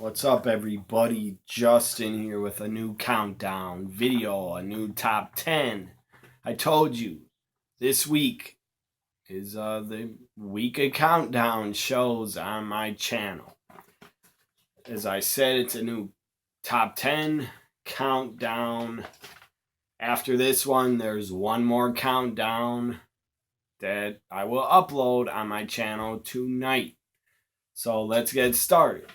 What's up, everybody? Justin here with a new countdown video, a new top 10. I told you, this week is the week of countdown shows on my channel. As I said, it's a new top 10 countdown. After this one, there's one more countdown that I will upload on my channel tonight. So let's get started.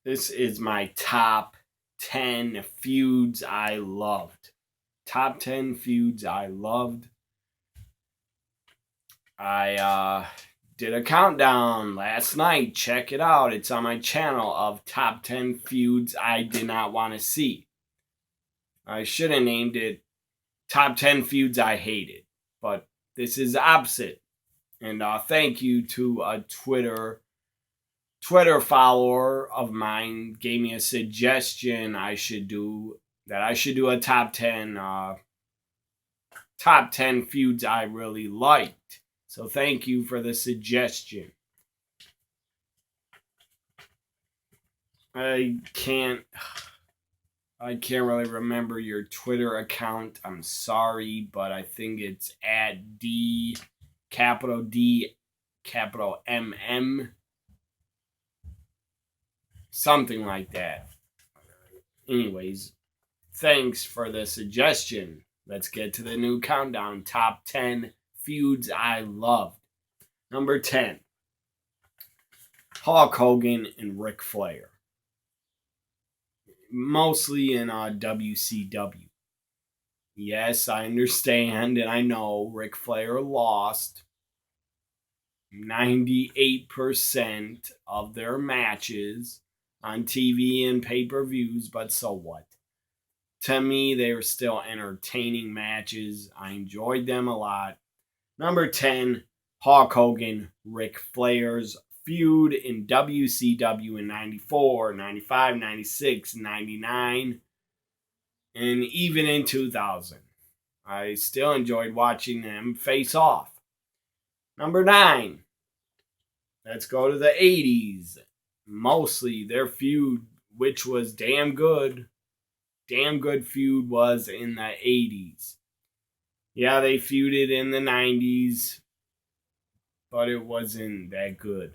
This is my top 10 feuds I loved. Top 10 feuds I loved. I did a countdown last night. Check it out. It's on my channel of top 10 feuds I did not want to see. I should have named it top 10 feuds I hated. But this is the opposite. And thank you to a Twitter follower of mine gave me a suggestion I should do a top 10 feuds I really liked. So thank you for the suggestion. I can't really remember your Twitter account. I'm sorry, but I think it's at D capital MM. Something like that. Anyways, thanks for the suggestion. Let's get to the new countdown. Top 10 feuds I loved. Number 10. Hulk Hogan and Ric Flair. Mostly in WCW. Yes, I understand, and I know Ric Flair lost 98% of their matches on TV and pay-per-views, but so what? To me, they were still entertaining matches. I enjoyed them a lot. Number 10, Hulk Hogan, Ric Flair's feud in WCW in 94, 95, 96, 99, and even in 2000. I still enjoyed watching them face off. Number 9, let's go to the 80s. Mostly their feud, which was damn good feud, was in the 80s. Yeah, they feuded in the 90s, but it wasn't that good.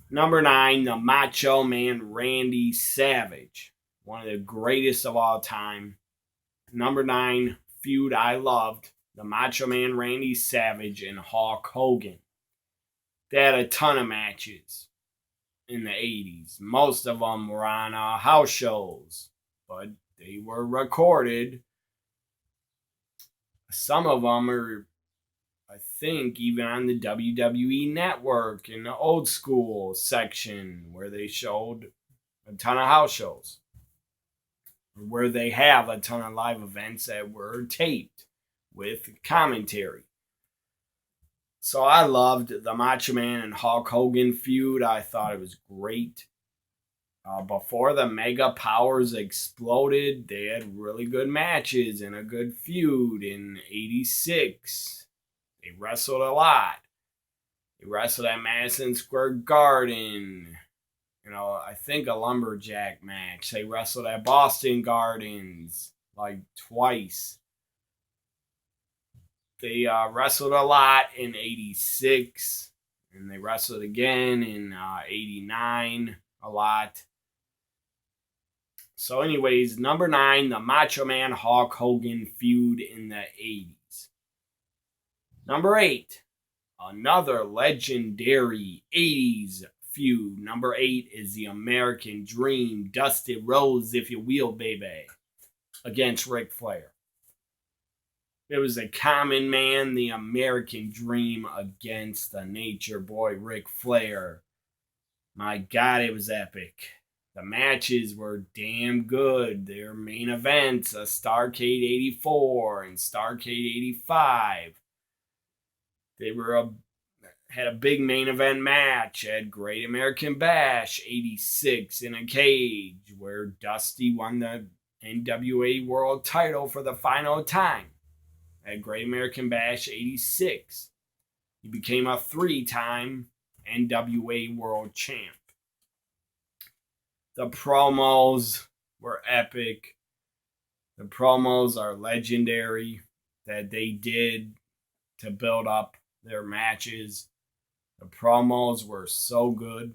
Number 9, the Macho Man Randy Savage. One of the greatest of all time. Number 9 feud I loved, the Macho Man Randy Savage and Hulk Hogan. They had a ton of matches in the 80s. Most of them were on house shows, but they were recorded. Some of them are, I think, even on the WWE Network in the old school section where they showed a ton of house shows, where they have a ton of live events that were taped with commentary. So I loved the Macho Man and Hulk Hogan feud. I thought it was great. Before the Mega Powers exploded, they had really good matches and a good feud in 86. They wrestled a lot. They wrestled at Madison Square Garden. I think a lumberjack match. They wrestled at Boston Gardens like twice. They wrestled a lot in 86, and they wrestled again in 89 a lot. So anyways, number 9, the Macho Man Hulk Hogan feud in the 80s. Number 8, another legendary 80s feud. Number 8 is the American Dream, Dusty Rhodes, if you will, baby, against Ric Flair. It was a common man, the American Dream, against the Nature Boy, Ric Flair. My God, it was epic. The matches were damn good. Their main events, a Starrcade 84 and Starrcade 85. They had a big main event match at Great American Bash 86 in a cage, where Dusty won the NWA World title for the final time. At Great American Bash 86. He became a 3-time NWA World Champ. The promos were epic. The promos are legendary that they did to build up their matches. The promos were so good.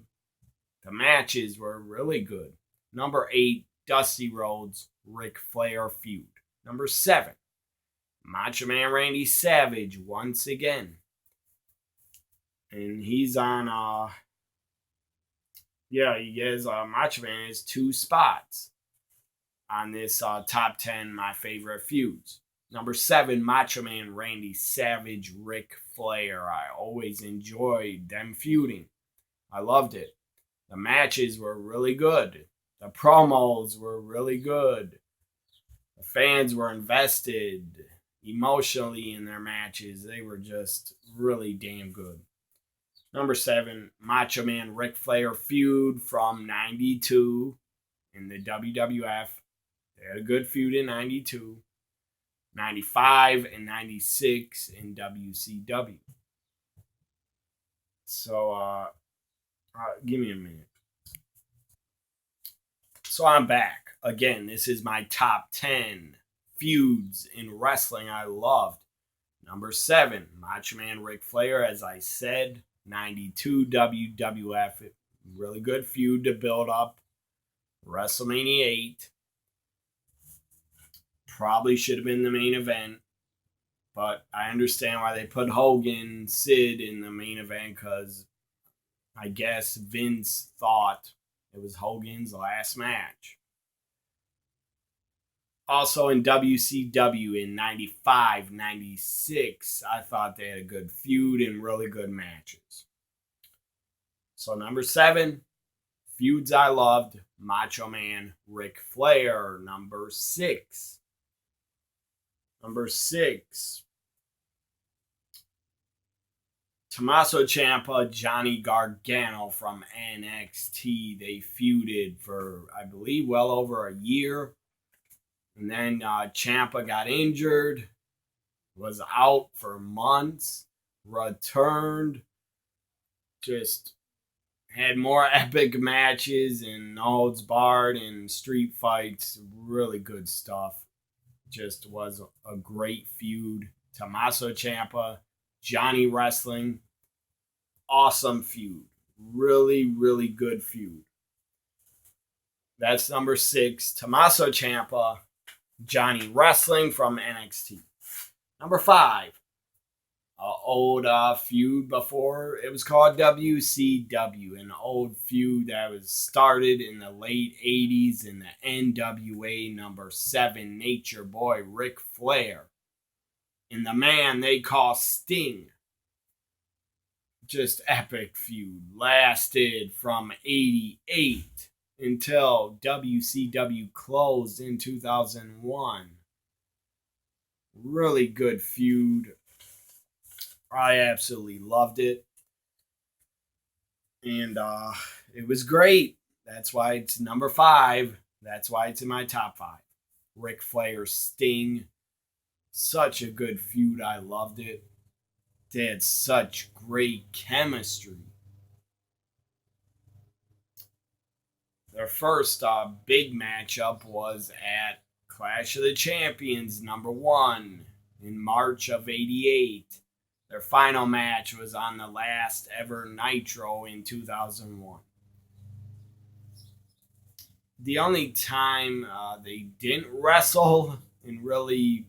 The matches were really good. Number 8, Dusty Rhodes, Ric Flair feud. Number 7, Macho Man Randy Savage once again. And he's on, he has, Macho Man has 2 spots on this top 10 my favorite feuds. Number 7, Macho Man Randy Savage, Ric Flair. I always enjoyed them feuding. I loved it. The matches were really good. The promos were really good. The fans were invested emotionally in their matches. They were just really damn good. Number 7, Macho Man Ric Flair feud from 92 in the WWF. They had a good feud in 92, 95, and 96 in WCW. So, give me a minute. So I'm back. Again, this is my top 10 feuds in wrestling I loved. Number 7, Macho Man Ric Flair, as I said, 92 WWF. Really good feud to build up. WrestleMania 8. Probably should have been the main event. But I understand why they put Hogan, Sid in the main event, because I guess Vince thought it was Hogan's last match. Also in WCW in 95, 96, I thought they had a good feud and really good matches. So number 7, feuds I loved, Macho Man Ric Flair. Number 6, Tommaso Ciampa, Johnny Gargano from NXT. They feuded for, I believe, well over a year. And then Ciampa got injured, was out for months, returned, just had more epic matches and no holds barred and street fights. Really good stuff. Just was a great feud. Tommaso Ciampa, Johnny Wrestling, awesome feud. Really, really good feud. That's number 6. Tommaso Ciampa, Johnny Wrestling from NXT. Number 5, old feud before it was called WCW. An old feud that was started in the late 80s in the NWA. Number 7, Nature Boy Ric Flair and the man they call Sting. Just epic feud. Lasted from 88 until WCW closed in 2001. Really good feud. I absolutely loved it. And it was great. That's why it's number 5. That's why it's in my top 5. Ric Flair, Sting. Such a good feud. I loved it. They had such great chemistry. Their first big matchup was at Clash of the Champions number 1 in March of 88. Their final match was on the last ever Nitro in 2001. The only time they didn't wrestle and really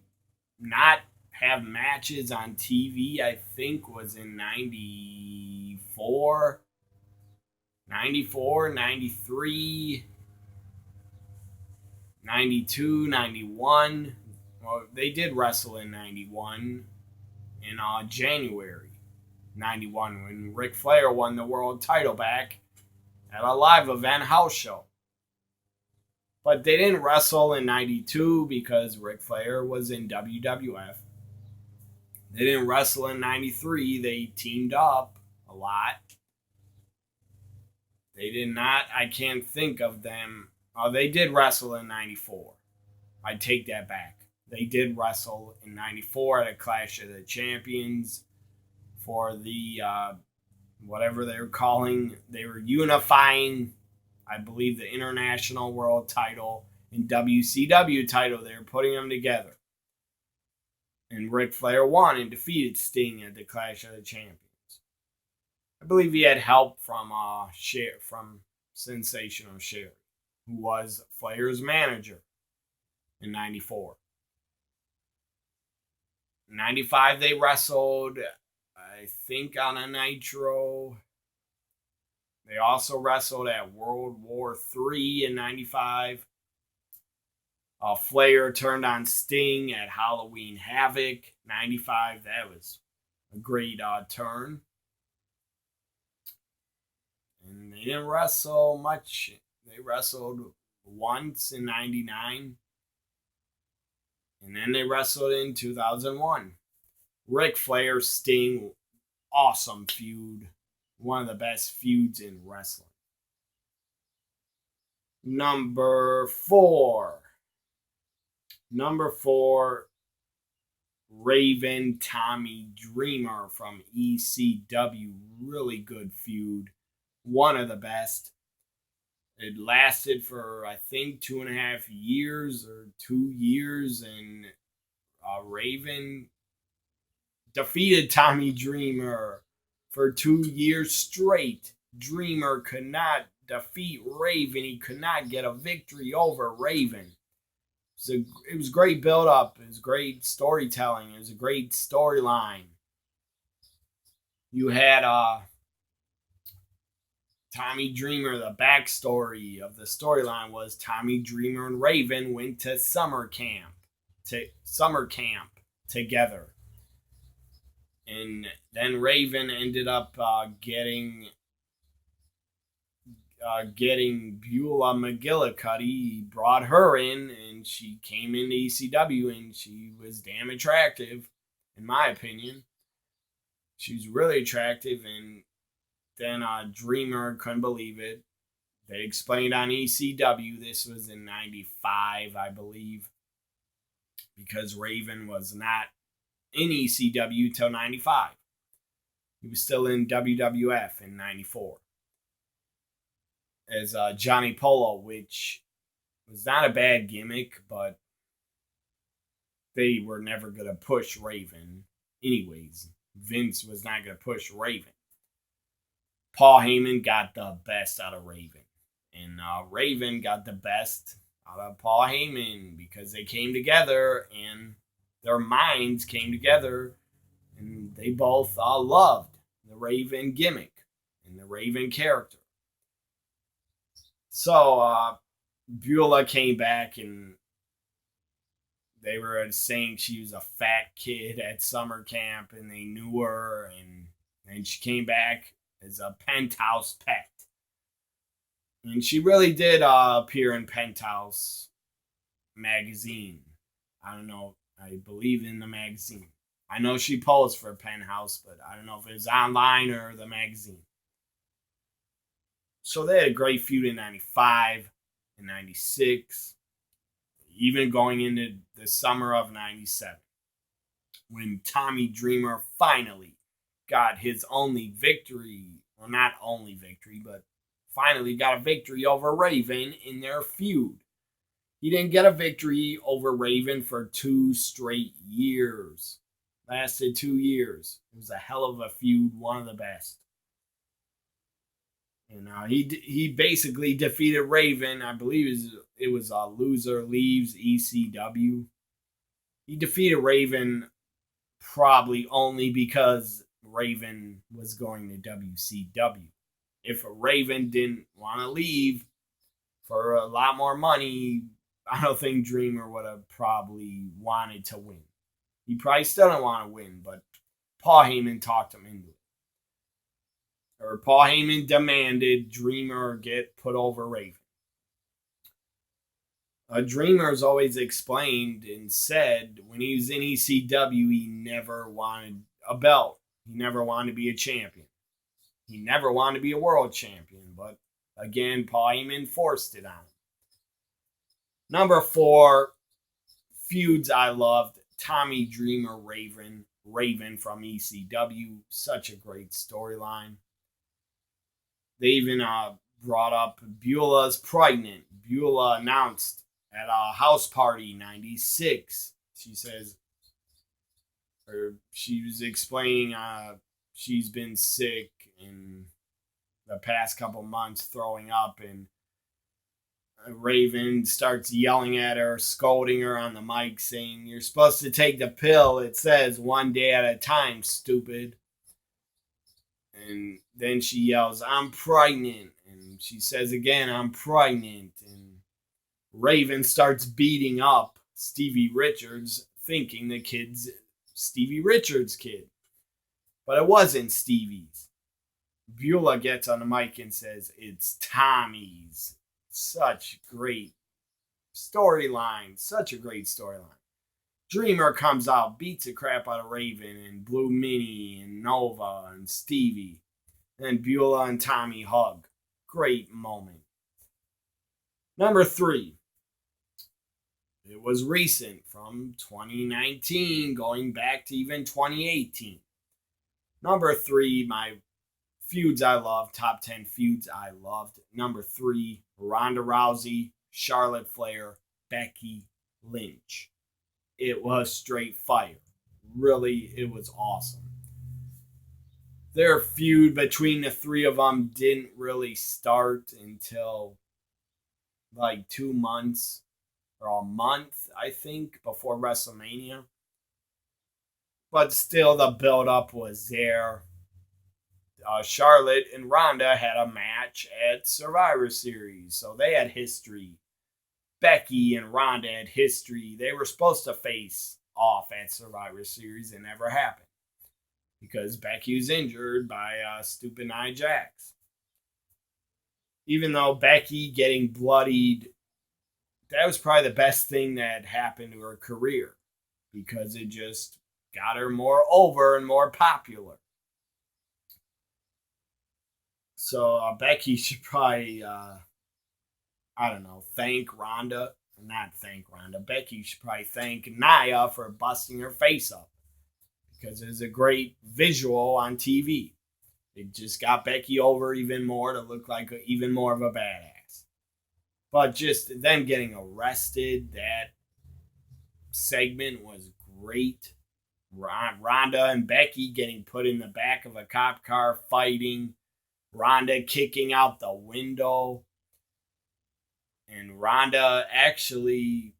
not have matches on TV, I think, was in 94, 93, 92, 91. Well, they did wrestle in 91 in January 91 when Ric Flair won the world title back at a live event house show. But they didn't wrestle in 92 because Ric Flair was in WWF. They didn't wrestle in 93. They teamed up a lot. They did not. I can't think of them. They did wrestle in 94. I take that back. They did wrestle in 94 at a Clash of the Champions for the whatever they were calling. They were unifying. I believe the International World title and WCW title. They were putting them together. And Ric Flair won and defeated Sting at the Clash of the Champions. I believe he had help from Sensational Sherry, who was Flair's manager in '94. In '95 they wrestled, I think, on a Nitro. They also wrestled at World War III in '95. Flair turned on Sting at Halloween Havoc '95. That was a great turn. And they didn't wrestle much. They wrestled once in '99. And then they wrestled in 2001. Ric Flair, Sting, awesome feud. One of the best feuds in wrestling. Number four, Raven Tommy Dreamer from ECW. Really good feud. One of the best. It lasted for, I think, 2.5 years or 2 years, and Raven defeated Tommy Dreamer for 2 years straight. Dreamer could not defeat Raven. He could not get a victory over Raven. It was great build-up. It was great storytelling. It was a great storyline. You had Tommy Dreamer. The backstory of the storyline was Tommy Dreamer and Raven went to summer camp together. And then Raven ended up getting Beulah McGillicuddy. He brought her in, and she came into ECW, and she was damn attractive, in my opinion. She was really attractive, and then Dreamer couldn't believe it. They explained on ECW, this was in '95, I believe, because Raven was not in ECW till '95. He was still in WWF in '94 as Johnny Polo, which was not a bad gimmick, but they were never going to push Raven anyways. Vince was not going to push Raven. Paul Heyman got the best out of Raven. And Raven got the best out of Paul Heyman because they came together and their minds came together, and they both loved the Raven gimmick and the Raven character. So Beulah came back, and they were saying she was a fat kid at summer camp, and they knew her, and she came back as a Penthouse pet. And she really did appear in Penthouse magazine. I don't know. I believe in the magazine. I know she posed for Penthouse, but I don't know if it was online or the magazine. So they had a great feud in '95 and '96, even going into the summer of '97, when Tommy Dreamer finally got his only victory, well, not only victory, but finally got a victory over Raven in their feud. He didn't get a victory over Raven for 2 straight years. Lasted 2 years. It was a hell of a feud, one of the best. And he basically defeated Raven. I believe it was a Loser Leaves ECW. He defeated Raven probably only because Raven was going to WCW. If Raven didn't want to leave for a lot more money, I don't think Dreamer would have probably wanted to win. He probably still didn't want to win, but Paul Heyman talked him into it. Or Paul Heyman demanded Dreamer get put over Raven. Dreamer has always explained and said when he was in ECW, he never wanted a belt. He never wanted to be a champion. He never wanted to be a world champion. But again, Paul Heyman forced it on him. Number 4, feuds I loved. Tommy Dreamer, Raven from ECW. Such a great storyline. They even brought up Beulah's pregnant. Beulah announced at a house party 96. She says, or she was explaining she's been sick in the past couple months, throwing up, and Raven starts yelling at her, scolding her on the mic, saying, "You're supposed to take the pill. It says one day at a time, stupid." And then she yells, "I'm pregnant." And she says again, "I'm pregnant." And Raven starts beating up Stevie Richards, thinking the kid's Stevie Richards' kid. But it wasn't Stevie's. Beulah gets on the mic and says, "It's Tommy's." Such great storyline. Such a great storyline. Dreamer comes out, beats the crap out of Raven and Blue Minnie and Nova and Stevie. And Beulah and Tommy hug. Great moment. Number 3. It was recent, from 2019 going back to even 2018. Number 3, my feuds I loved, top 10 feuds I loved. Number 3, Ronda Rousey, Charlotte Flair, Becky Lynch. It was straight fire. Really, it was awesome. Their feud between the three of them didn't really start until like 2 months or a month, I think, before WrestleMania. But still, the build-up was there. Charlotte and Ronda had a match at Survivor Series, so they had history. Becky and Ronda had history. They were supposed to face off at Survivor Series. It never happened because Becky was injured by stupid Nia Jax. Even though Becky getting bloodied, that was probably the best thing that happened to her career because it just got her more over and more popular. So Becky should probably, thank Ronda. Not thank Ronda. Becky should probably thank Nia for busting her face up because it was a great visual on TV. It just got Becky over even more to look like even more of a badass. But just them getting arrested, that segment was great. Ronda and Becky getting put in the back of a cop car fighting. Ronda kicking out the window. And Ronda actually,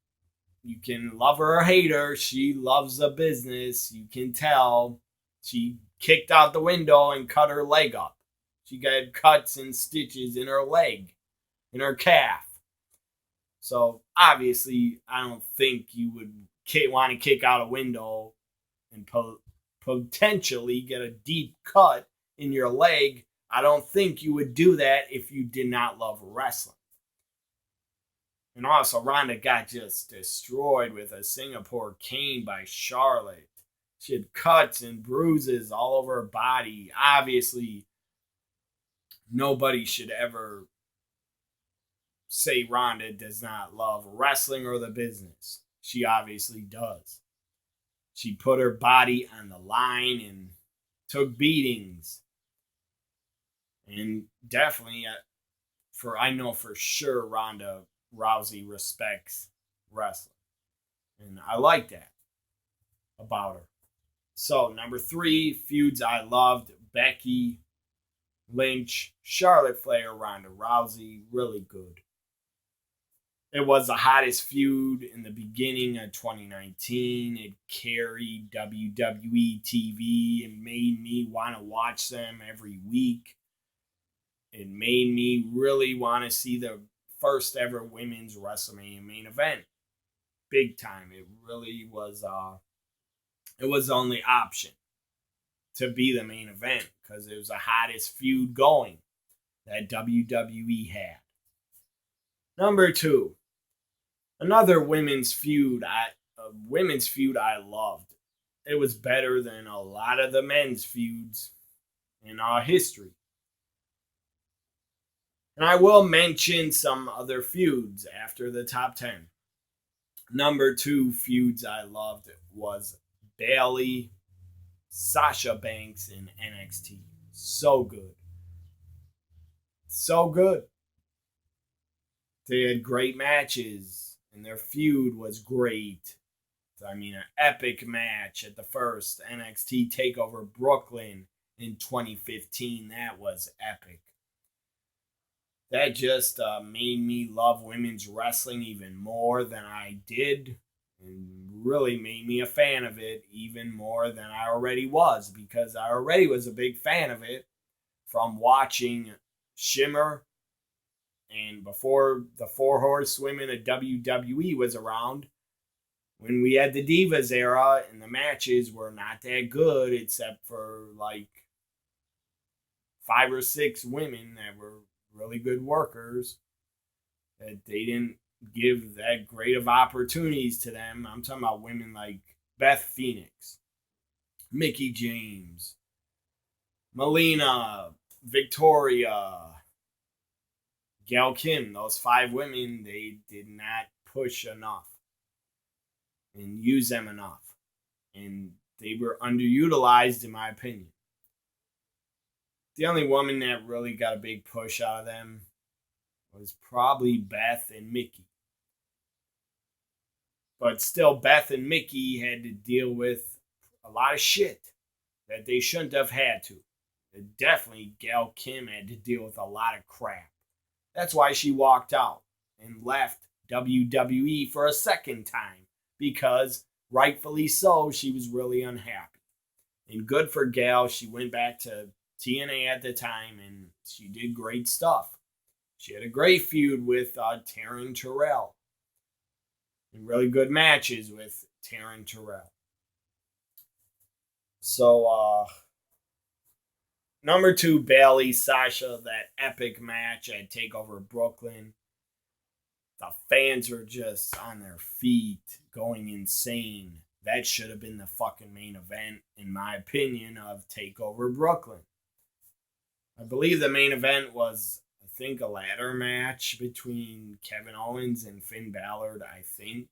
you can love her or hate her. She loves the business. You can tell. She kicked out the window and cut her leg up. She got cuts and stitches in her leg, in her calf. So obviously, I don't think you would want to kick out a window and potentially get a deep cut in your leg. I don't think you would do that if you did not love wrestling. And also, Ronda got just destroyed with a Singapore cane by Charlotte. She had cuts and bruises all over her body. Obviously, nobody should ever say Ronda does not love wrestling or the business. She obviously does. She put her body on the line and took beatings. And definitely, I know for sure Ronda Rousey respects wrestling. And I like that about her. So, number 3, feuds I loved. Becky Lynch, Charlotte Flair, Ronda Rousey. Really good. It was the hottest feud in the beginning of 2019. It carried WWE TV and made me want to watch them every week. It made me really want to see the first ever women's WrestleMania main event. Big time. It really was, it was the only option to be the main event because it was the hottest feud going that WWE had. Number 2, another women's feud. I loved. It was better than a lot of the men's feuds in our history. And I will mention some other feuds after the top 10. Number 2 feuds I loved was Bayley, Sasha Banks in NXT. So good. So good. They had great matches, and their feud was great. I mean, an epic match at the first NXT TakeOver Brooklyn in 2015. That was epic. That just made me love women's wrestling even more than I did, and really made me a fan of it even more than I already was, because I already was a big fan of it from watching Shimmer, and before the Four Horsewomen of WWE was around, when we had the Divas era, and the matches were not that good except for like 5 or 6 women that were really good workers, that they didn't give that great of opportunities to them. I'm talking about women like Beth Phoenix, Mickey James, Melina, Victoria, Gail Kim. Those 5 women, they did not push enough and use them enough. And they were underutilized, in my opinion. The only woman that really got a big push out of them was probably Beth and Mickey. But still, Beth and Mickey had to deal with a lot of shit that they shouldn't have had to. And definitely, Gail Kim had to deal with a lot of crap. That's why she walked out and left WWE for a second time, because rightfully so, she was really unhappy. And good for Gail, she went back to TNA at the time, and she did great stuff. She had a great feud with Taryn Terrell, and really good matches with Taryn Terrell. So, number 2, Bayley, Sasha, that epic match at TakeOver Brooklyn. The fans were just on their feet, going insane. That should have been the fucking main event, in my opinion, of TakeOver Brooklyn. I believe the main event was, I think, a ladder match between Kevin Owens and Finn Balor, I think.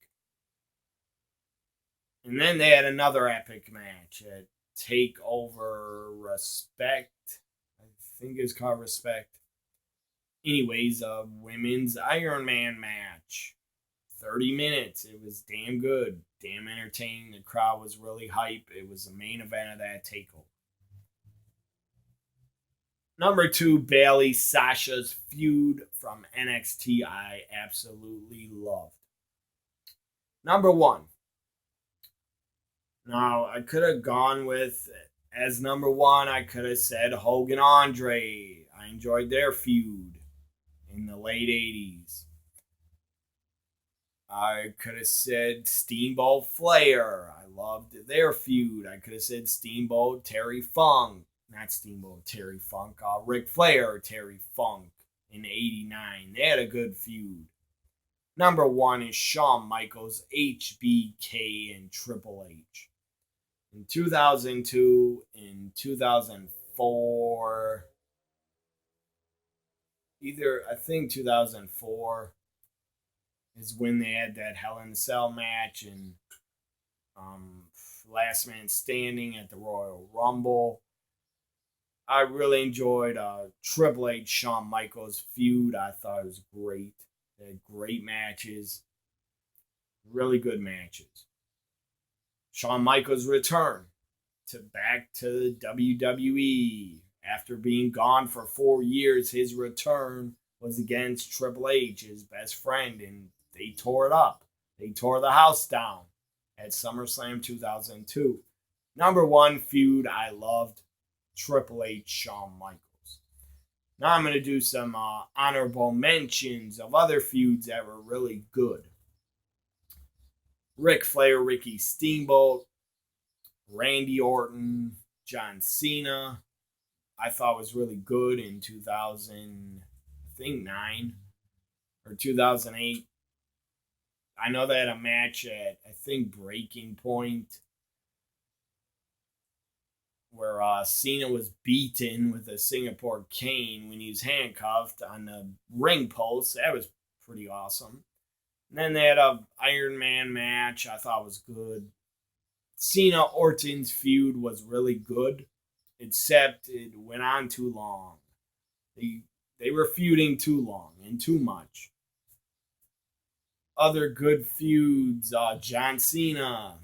And then they had another epic match at TakeOver Respect. I think it's called Respect. Anyways, a women's Iron Man match. 30 minutes. It was damn good. Damn entertaining. The crowd was really hype. It was the main event of that TakeOver. Number 2, Bayley, Sasha's feud from NXT. I absolutely loved. Number 1. Now, I could have gone with, as number 1, I could have said Hogan Andre. I enjoyed their feud in the late 80s. I could have said Steamboat Flair. I loved their feud. I could have said Steamboat Terry Funk. Not Steamboat Terry Funk. Ric Flair Terry Funk in '89. They had a good feud. Number 1 is Shawn Michaels, HBK, and Triple H. In 2002, in 2004, I think 2004 is when they had that Hell in a Cell match, and Last Man Standing at the Royal Rumble. I really enjoyed Triple H Shawn Michaels feud. I thought it was great. They had great matches. Really good matches. Shawn Michaels' return back to WWE. After being gone for 4 years, his return was against Triple H, his best friend, and they tore it up. They tore the house down at SummerSlam 2002. Number 1 feud I loved, Triple H, Shawn Michaels. Now I'm going to do some honorable mentions of other feuds that were really good. Ric Flair, Ricky Steamboat, Randy Orton, John Cena. I thought was really good in 2009 or 2008. I know they had a match at, I think, Breaking Point, where Cena was beaten with a Singapore cane when he was handcuffed on the ring post. That was pretty awesome. And then they had a Iron Man match I thought was good. Cena-Orton's feud was really good, except it went on too long. They were feuding too long and too much. Other good feuds, John Cena,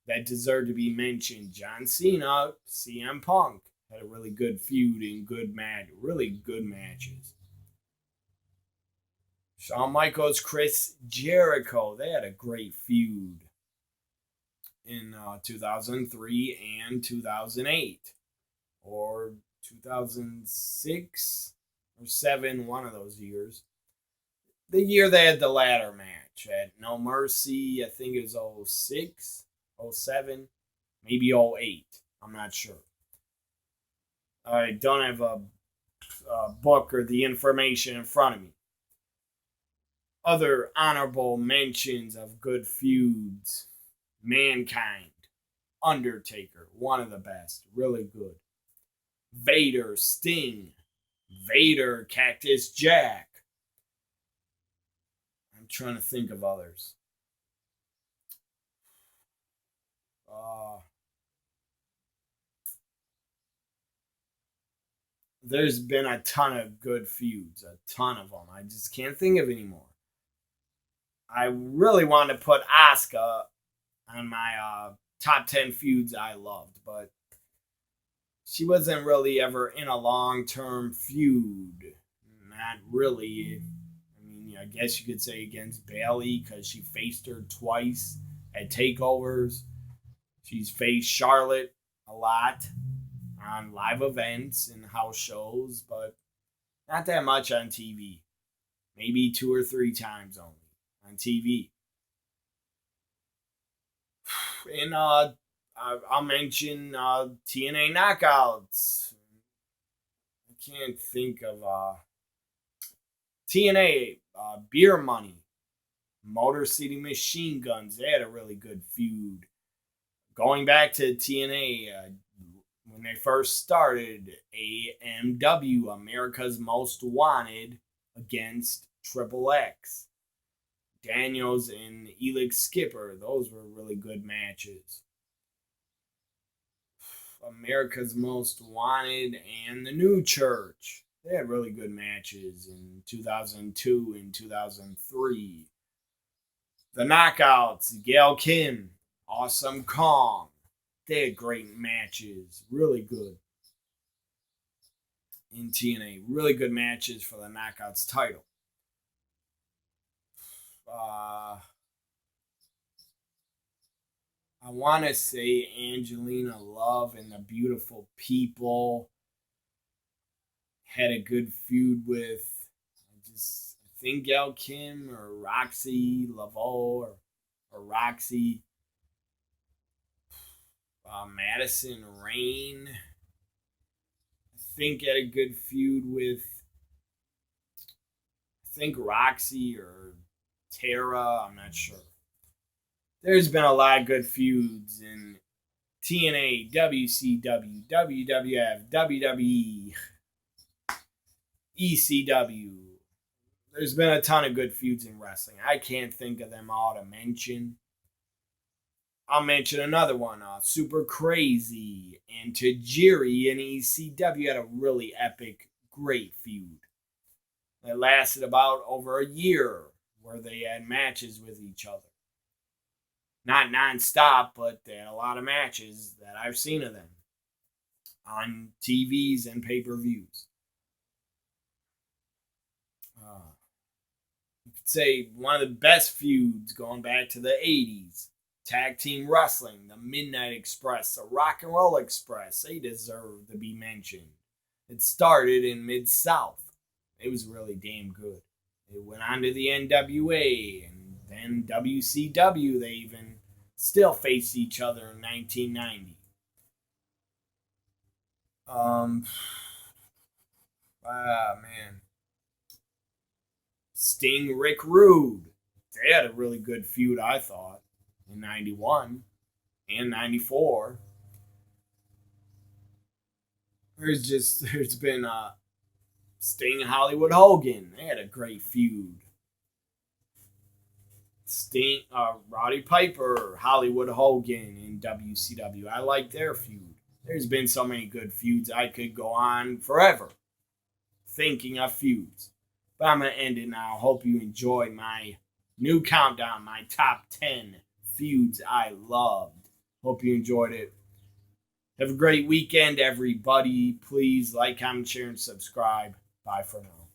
that deserve to be mentioned. John Cena, CM Punk had a really good feud and really good matches. Shawn Michaels, Chris Jericho, they had a great feud in 2003 and 2008, or 2006 or 7, one of those years. The year they had the ladder match at No Mercy, I think it was 06, 07, maybe 08. I'm not sure. I don't have a book or the information in front of me. Other honorable mentions of good feuds: Mankind, Undertaker, one of the best, really good. Vader, Sting, Vader, Cactus Jack. I'm trying to think of others. Uh, there's been a ton of good feuds, a ton of them. I just can't think of anymore. I really wanted to put Asuka on my top 10 feuds I loved, but she wasn't really ever in a long term feud. Not really. I mean, I guess you could say against Bailey because she faced her twice at takeovers. She's faced Charlotte a lot on live events and house shows, but not that much on TV. Maybe 2 or 3 times only on TV. And I'll mention TNA Knockouts. I can't think of TNA Beer Money, Motor City Machine Guns. They had a really good feud. Going back to TNA, when they first started, AMW, America's Most Wanted, against Triple X. Daniels and Elix Skipper, those were really good matches. America's Most Wanted and the New Church, they had really good matches in 2002 and 2003. The Knockouts, Gail Kim, Awesome Kong, they had great matches, really good in TNA. Really good matches for the Knockouts title. I want to say Angelina Love and the Beautiful People had a good feud with, I think, Gail Kim or Roxy Laveau or Roxy. Madison Rain, I think, had a good feud with, I think, Roxy or Tara. I'm not sure. There's been a lot of good feuds in TNA, WCW, WWF, WWE, ECW. There's been a ton of good feuds in wrestling. I can't think of them all to mention. I'll mention another one, Super Crazy and Tajiri and ECW had a really epic, great feud. It lasted about over a year where they had matches with each other. Not non-stop, but they had a lot of matches that I've seen of them on TVs and pay-per-views. You could say one of the best feuds going back to the 80s. Tag team wrestling, the Midnight Express, the Rock and Roll Express, they deserve to be mentioned. It started in Mid-South. It was really damn good. It went on to the NWA and then WCW. They even still faced each other in 1990. Man. Sting, Rick Rude. They had a really good feud, I thought, in 91 and 94. There's been Sting and Hollywood Hogan. They had a great feud. Sting, Roddy Piper, Hollywood Hogan in WCW. I like their feud. There's been so many good feuds. I could go on forever thinking of feuds. But I'm going to end it now. Hope you enjoyed my New countdown, my top 10 feuds I loved. Hope you enjoyed it. Have a great weekend, everybody. Please like, comment, share, and subscribe. Bye for now.